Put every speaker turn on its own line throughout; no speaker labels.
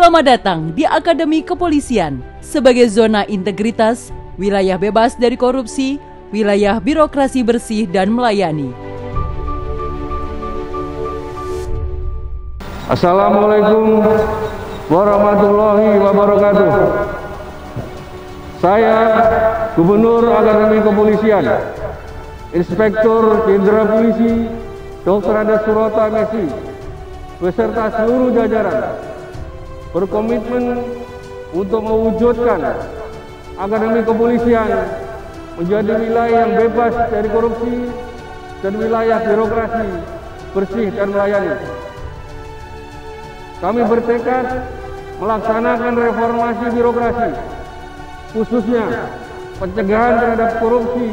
Selamat datang di Akademi Kepolisian sebagai zona integritas, wilayah bebas dari korupsi, wilayah birokrasi bersih dan melayani.
Assalamualaikum warahmatullahi wabarakatuh. Saya Gubernur Akademi Kepolisian, Inspektur Jenderal Polisi Dr. Andes Surota Mesi, beserta seluruh jajaran berkomitmen untuk mewujudkan Akademi Kepolisian menjadi wilayah yang bebas dari korupsi dan wilayah birokrasi bersih dan melayani. Kami bertekad melaksanakan reformasi birokrasi, khususnya pencegahan terhadap korupsi,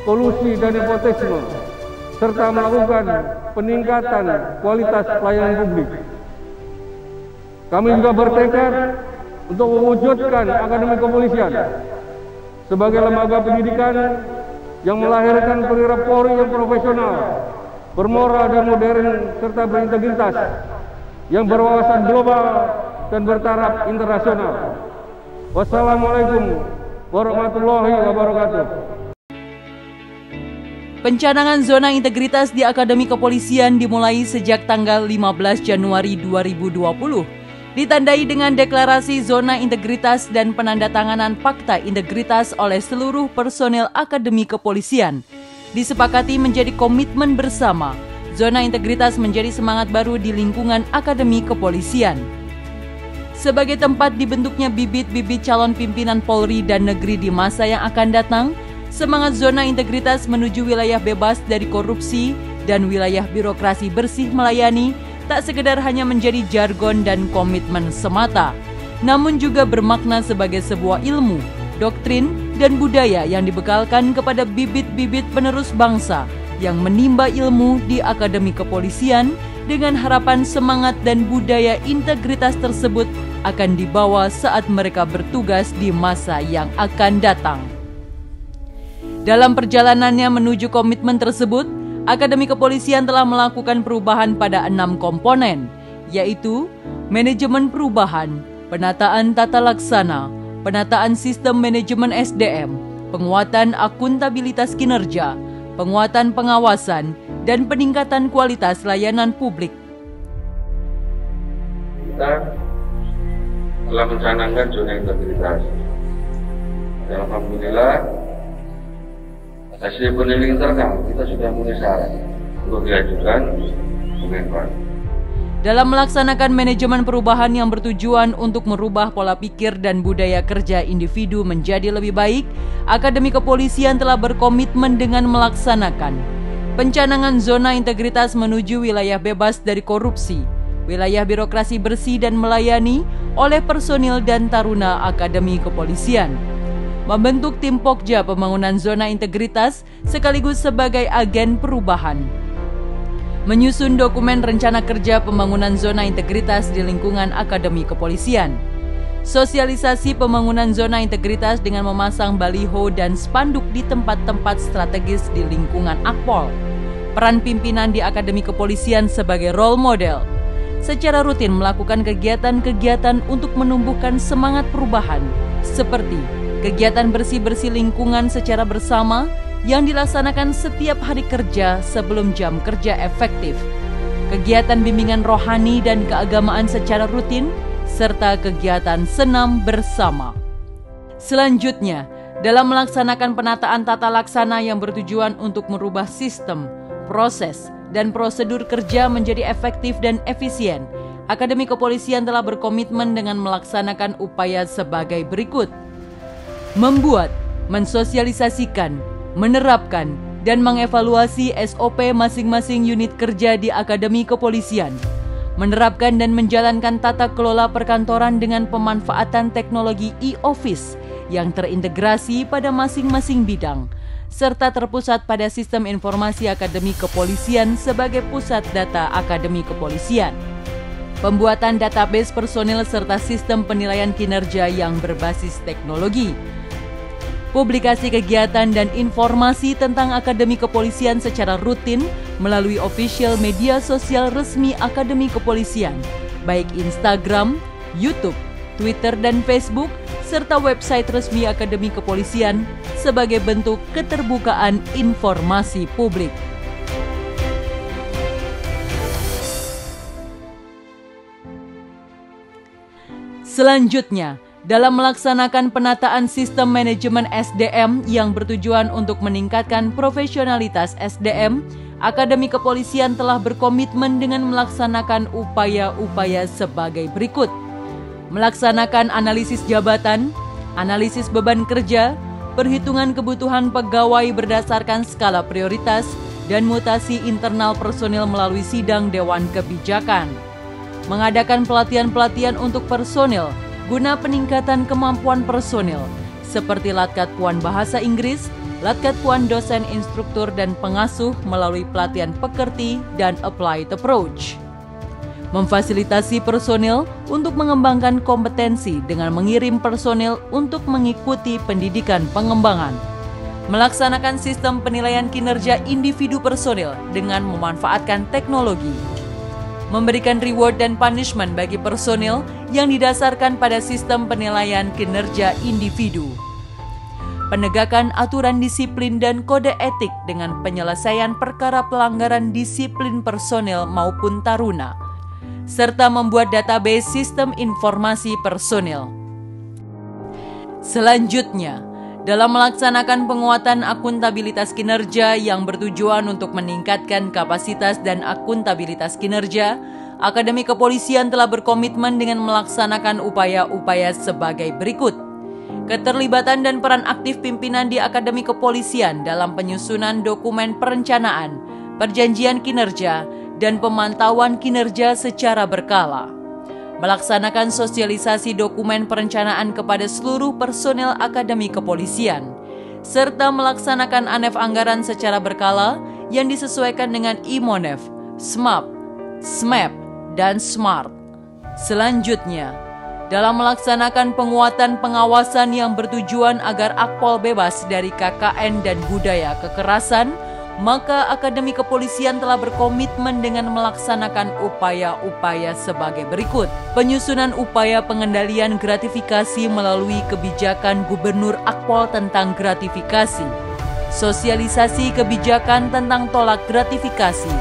kolusi, dan nepotisme, serta melakukan peningkatan kualitas pelayanan publik. Kami juga bertekad untuk mewujudkan Akademi Kepolisian sebagai lembaga pendidikan yang melahirkan perwira Polri yang profesional, bermoral dan modern, serta berintegritas, yang berwawasan global dan bertaraf internasional. Wassalamualaikum warahmatullahi wabarakatuh.
Pencanangan zona integritas di Akademi Kepolisian dimulai sejak tanggal 15 Januari 2020. Ditandai dengan deklarasi zona integritas dan penandatanganan fakta integritas oleh seluruh personel Akademi Kepolisian. Disepakati menjadi komitmen bersama, zona integritas menjadi semangat baru di lingkungan Akademi Kepolisian. Sebagai tempat dibentuknya bibit-bibit calon pimpinan Polri dan negeri di masa yang akan datang, semangat zona integritas menuju wilayah bebas dari korupsi dan wilayah birokrasi bersih melayani tak sekedar hanya menjadi jargon dan komitmen semata, namun juga bermakna sebagai sebuah ilmu, doktrin, dan budaya yang dibekalkan kepada bibit-bibit penerus bangsa yang menimba ilmu di Akademi Kepolisian dengan harapan semangat dan budaya integritas tersebut akan dibawa saat mereka bertugas di masa yang akan datang. Dalam perjalanannya menuju komitmen tersebut, Akademi Kepolisian telah melakukan perubahan pada 6 komponen, yaitu manajemen perubahan, penataan tata laksana, penataan sistem manajemen SDM, penguatan akuntabilitas kinerja, penguatan pengawasan, dan peningkatan kualitas layanan publik.
Kita telah mencanangkan zona integritas. Alhamdulillah, hasil penelitian internal kita sudah mulai syarat untuk diajukan ke Menpan.
Dalam melaksanakan manajemen perubahan yang bertujuan untuk merubah pola pikir dan budaya kerja individu menjadi lebih baik, Akademi Kepolisian telah berkomitmen dengan melaksanakan pencanangan zona integritas menuju wilayah bebas dari korupsi, wilayah birokrasi bersih dan melayani oleh personil dan taruna Akademi Kepolisian. Membentuk tim Pokja pembangunan zona integritas sekaligus sebagai agen perubahan. Menyusun dokumen rencana kerja pembangunan zona integritas di lingkungan Akademi Kepolisian. Sosialisasi pembangunan zona integritas dengan memasang baliho dan spanduk di tempat-tempat strategis di lingkungan Akpol. Peran pimpinan di Akademi Kepolisian sebagai role model. Secara rutin melakukan kegiatan-kegiatan untuk menumbuhkan semangat perubahan, seperti kegiatan bersih-bersih lingkungan secara bersama yang dilaksanakan setiap hari kerja sebelum jam kerja efektif, kegiatan bimbingan rohani dan keagamaan secara rutin, serta kegiatan senam bersama. Selanjutnya, dalam melaksanakan penataan tata laksana yang bertujuan untuk merubah sistem, proses, dan prosedur kerja menjadi efektif dan efisien, Akademi Kepolisian telah berkomitmen dengan melaksanakan upaya sebagai berikut. Membuat, mensosialisasikan, menerapkan, dan mengevaluasi SOP masing-masing unit kerja di Akademi Kepolisian. Menerapkan dan menjalankan tata kelola perkantoran dengan pemanfaatan teknologi e-office yang terintegrasi pada masing-masing bidang, serta terpusat pada sistem informasi Akademi Kepolisian sebagai pusat data Akademi Kepolisian. Pembuatan database personil serta sistem penilaian kinerja yang berbasis teknologi. Publikasi kegiatan dan informasi tentang Akademi Kepolisian secara rutin melalui official media sosial resmi Akademi Kepolisian, baik Instagram, YouTube, Twitter dan Facebook, serta website resmi Akademi Kepolisian sebagai bentuk keterbukaan informasi publik. Selanjutnya, dalam melaksanakan penataan sistem manajemen SDM yang bertujuan untuk meningkatkan profesionalitas SDM, Akademi Kepolisian telah berkomitmen dengan melaksanakan upaya-upaya sebagai berikut. Melaksanakan analisis jabatan, analisis beban kerja, perhitungan kebutuhan pegawai berdasarkan skala prioritas, dan mutasi internal personil melalui sidang Dewan Kebijakan. Mengadakan pelatihan-pelatihan untuk personil guna peningkatan kemampuan personil seperti Latkat Puan Bahasa Inggris, Latkat Puan Dosen Instruktur dan Pengasuh melalui pelatihan pekerti dan applied approach. Memfasilitasi personil untuk mengembangkan kompetensi dengan mengirim personil untuk mengikuti pendidikan pengembangan. Melaksanakan sistem penilaian kinerja individu personil dengan memanfaatkan teknologi. Memberikan reward dan punishment bagi personil yang didasarkan pada sistem penilaian kinerja individu. Penegakan aturan disiplin dan kode etik dengan penyelesaian perkara pelanggaran disiplin personil maupun taruna, serta membuat database sistem informasi personil. Selanjutnya, dalam melaksanakan penguatan akuntabilitas kinerja yang bertujuan untuk meningkatkan kapasitas dan akuntabilitas kinerja, Akademi Kepolisian telah berkomitmen dengan melaksanakan upaya-upaya sebagai berikut. Keterlibatan dan peran aktif pimpinan di Akademi Kepolisian dalam penyusunan dokumen perencanaan, perjanjian kinerja, dan pemantauan kinerja secara berkala. Melaksanakan sosialisasi dokumen perencanaan kepada seluruh personel Akademi Kepolisian, serta melaksanakan ANEF anggaran secara berkala yang disesuaikan dengan IMONEF, SMAP, SMAP, dan SMART. Selanjutnya, dalam melaksanakan penguatan pengawasan yang bertujuan agar Akpol bebas dari KKN dan budaya kekerasan, maka Akademi Kepolisian telah berkomitmen dengan melaksanakan upaya-upaya sebagai berikut. Penyusunan upaya pengendalian gratifikasi melalui kebijakan Gubernur Akpol tentang gratifikasi. Sosialisasi kebijakan tentang tolak gratifikasi.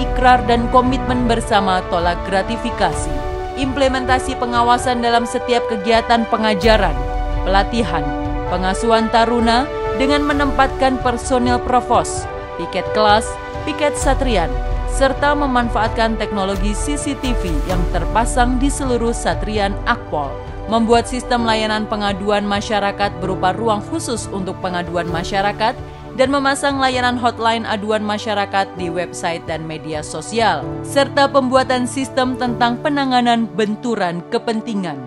Ikrar dan komitmen bersama tolak gratifikasi. Implementasi pengawasan dalam setiap kegiatan pengajaran, pelatihan, pengasuhan taruna dengan menempatkan personil provos, piket kelas, piket satrian, serta memanfaatkan teknologi CCTV yang terpasang di seluruh satrian Akpol. Membuat sistem layanan pengaduan masyarakat berupa ruang khusus untuk pengaduan masyarakat dan memasang layanan hotline aduan masyarakat di website dan media sosial, serta pembuatan sistem tentang penanganan benturan kepentingan.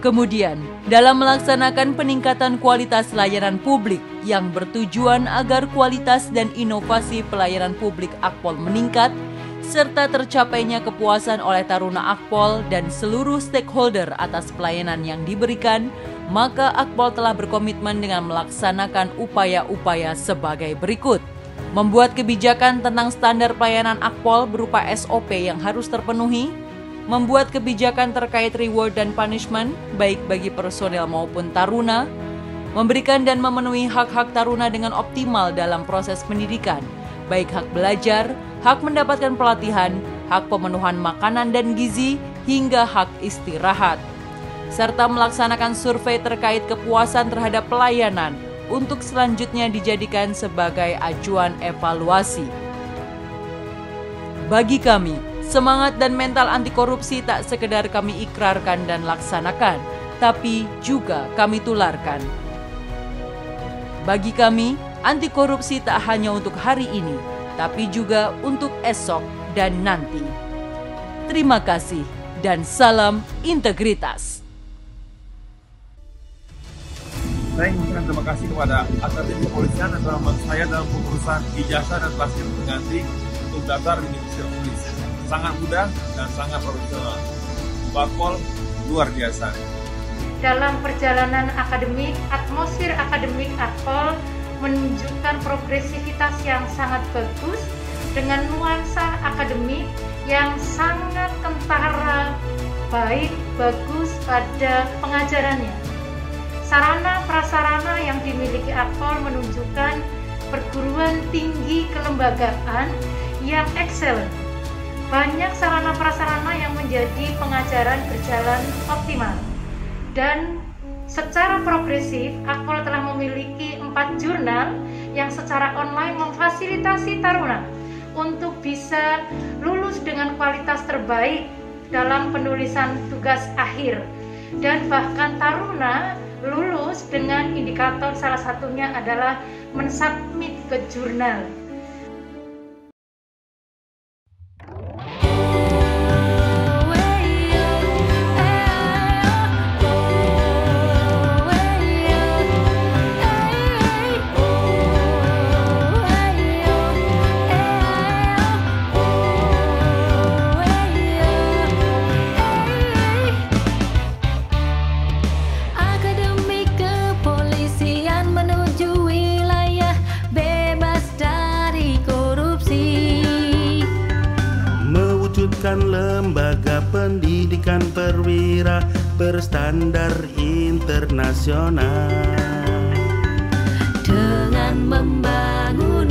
Kemudian, dalam melaksanakan peningkatan kualitas layanan publik yang bertujuan agar kualitas dan inovasi pelayanan publik Akpol meningkat, serta tercapainya kepuasan oleh taruna Akpol dan seluruh stakeholder atas pelayanan yang diberikan, maka Akpol telah berkomitmen dengan melaksanakan upaya-upaya sebagai berikut. Membuat kebijakan tentang standar pelayanan Akpol berupa SOP yang harus terpenuhi, membuat kebijakan terkait reward dan punishment baik bagi personel maupun taruna, memberikan dan memenuhi hak-hak taruna dengan optimal dalam proses pendidikan, baik hak belajar, hak mendapatkan pelatihan, hak pemenuhan makanan dan gizi, hingga hak istirahat, serta melaksanakan survei terkait kepuasan terhadap pelayanan untuk selanjutnya dijadikan sebagai acuan evaluasi. Bagi kami, semangat dan mental anti korupsi tak sekedar kami ikrarkan dan laksanakan, tapi juga kami tularkan. Bagi kami, anti korupsi tak hanya untuk hari ini, tapi juga untuk esok dan nanti. Terima kasih dan salam integritas.
Saya ingin terima kasih kepada Akademi Kepolisian yang telah membantu saya dalam pengurusan ijazah dan pelajaran pengganti untuk daftar di Divisi Kepolisian. Sangat mudah dan sangat profesional. Akpol luar biasa.
Dalam perjalanan akademik, atmosfer akademik Akpol menunjukkan progresivitas yang sangat bagus dengan nuansa akademik yang sangat kentara baik, bagus pada pengajarannya. Sarana prasarana yang dimiliki Akpol menunjukkan perguruan tinggi kelembagaan yang excellent. Banyak sarana prasarana yang menjadi pengajaran berjalan optimal. Dan secara progresif, Akpol telah memiliki 4 jurnal yang secara online memfasilitasi taruna untuk bisa lulus dengan kualitas terbaik dalam penulisan tugas akhir. Dan bahkan taruna lulus dengan indikator salah satunya adalah mensubmit ke jurnal.
Lembaga pendidikan perwira berstandar internasional dengan membangun